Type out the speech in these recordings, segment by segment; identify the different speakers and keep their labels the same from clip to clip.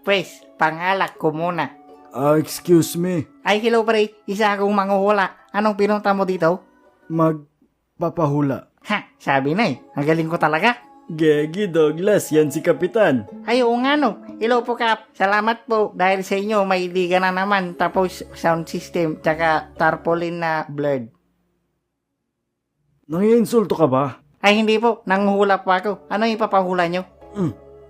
Speaker 1: Pwes, pangalak ko muna.
Speaker 2: Excuse me.
Speaker 1: Ay, hello pre, isa akong manguhula. Anong pinunta mo dito?
Speaker 2: Magpapahula.
Speaker 1: Ha, sabi na ang galing ko talaga.
Speaker 2: Gegi Douglas, yan si Kapitan.
Speaker 1: Ay, oo nga no. Hello po Kap, salamat po. Dahil sa inyo, may liga na naman. Tapos sound system, tsaka tarpaulin na blurred.
Speaker 2: Nangiinsulto ka ba?
Speaker 1: Ay, hindi po, nanguhula po ako. Ano yung ipapahula nyo?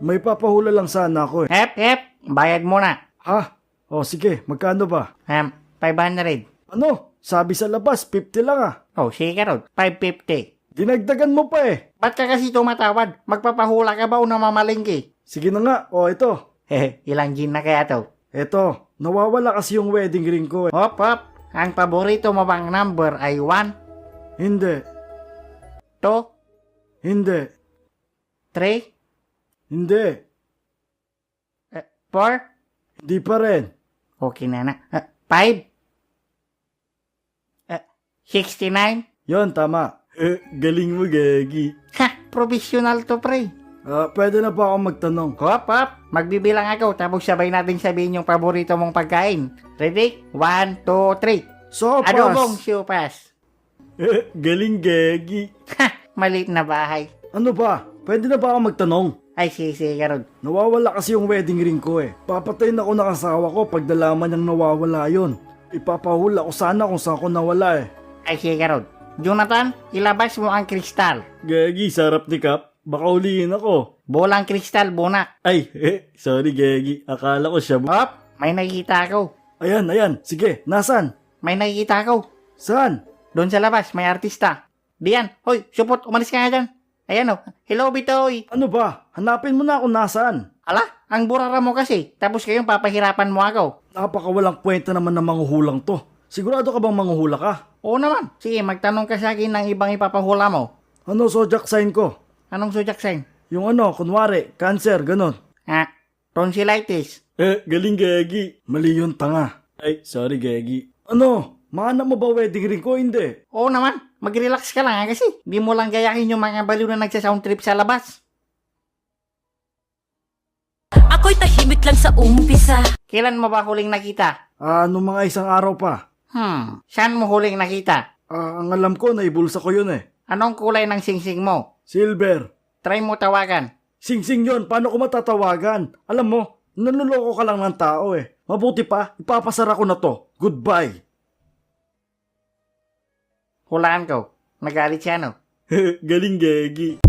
Speaker 2: May papahula lang sana ako eh.
Speaker 1: Hep, bayad muna.
Speaker 2: Ha? O sige, magkano ba?
Speaker 1: 500.
Speaker 2: Ano? Sabi sa labas, 50 lang ah.
Speaker 1: Oh, sige Rod, 550.
Speaker 2: Dinagdagan mo pa eh.
Speaker 1: Ba't ka kasi tumatawad? Magpapahula ka ba o namamalingki?
Speaker 2: Sige na nga, o ito.
Speaker 1: Hehe, ilang gin na kaya to?
Speaker 2: Eto, nawawala kasi yung wedding ring ko eh.
Speaker 1: Hop, ang paborito mo bang number ay 1,
Speaker 2: Hindi,
Speaker 1: 2,
Speaker 2: hindi,
Speaker 1: 3,
Speaker 2: hindi,
Speaker 1: 4?
Speaker 2: hindi pa rin.
Speaker 1: Okay na. 5? 69?
Speaker 2: Yon, tama. Galing mo, Gegi.
Speaker 1: Ha, provisional to pre.
Speaker 2: Pwede na pa ako magtanong.
Speaker 1: Hop, magbibilang ako tapos sabay natin sabihin yung paborito mong pagkain. Ready? 1, 2, 3.
Speaker 2: Sopas!
Speaker 1: Adobong siupas.
Speaker 2: Galing, Gegi.
Speaker 1: Ha, maliit na bahay.
Speaker 2: Ano ba? Pwede na ba ako magtanong?
Speaker 1: Ay, sige Rod.
Speaker 2: Nawawala kasi yung wedding ring ko eh. Papatayin ako ng asawa ko pag nalaman niyang nawawala yon. Ipapahula ko sana kung saan ko nawala eh.
Speaker 1: Ay, sige Rod. Jonathan, ilabas mo ang kristal.
Speaker 2: Gegi, sarap ni Kap. Baka ulihin ako.
Speaker 1: Bolang kristal, bunak.
Speaker 2: Ay, sorry Gegi. Akala ko siya.
Speaker 1: Hop, may nakikita ako.
Speaker 2: Ayan. Sige, nasan?
Speaker 1: May nakikita ako.
Speaker 2: Saan?
Speaker 1: Doon sa labas, may artista. Diyan, hoy, supot, umalis ka nga dyan. Ayan o, hello Bitoy.
Speaker 2: Ano ba? Hanapin mo na kung nasaan.
Speaker 1: Ala, ang burara mo kasi. Tapos kayong papahirapan mo ako.
Speaker 2: Napakawalang kwenta naman ng manghuhulang to. Sigurado ka bang manghuhula ka?
Speaker 1: Oo naman. Sige, magtanong ka sa akin ng ibang ipapahula mo.
Speaker 2: Ano zodiac sign ko?
Speaker 1: Anong zodiac sign?
Speaker 2: Yung ano, kunwari, cancer, ganon.
Speaker 1: Ha? Tonsillitis.
Speaker 2: Galing Gegi. Mali yun, tanga. Ay, sorry Gegi. Ano? Mahanap mo ba wedding ring ko? Hindi.
Speaker 1: Oo naman. Mag-relax ka lang kasi. Di mo lang gayahin yung mga baliw na nagsa-sound trip sa labas.
Speaker 3: Ako'y tahimik lang sa umpisa.
Speaker 1: Kailan mo ba huling nakita?
Speaker 2: Nung mga isang araw pa.
Speaker 1: Saan mo huling nakita?
Speaker 2: Ang alam ko, naibulsa ko yun eh.
Speaker 1: Anong kulay ng singsing mo?
Speaker 2: Silver.
Speaker 1: Try mo tawagan.
Speaker 2: Sing-sing yun, paano ko matatawagan? Alam mo, nanloloko ka lang ng tao eh. Mabuti pa, ipapasara ko na to. Goodbye.
Speaker 1: Hulaan ko. Nagalit siya, no?
Speaker 2: Galing Gegi.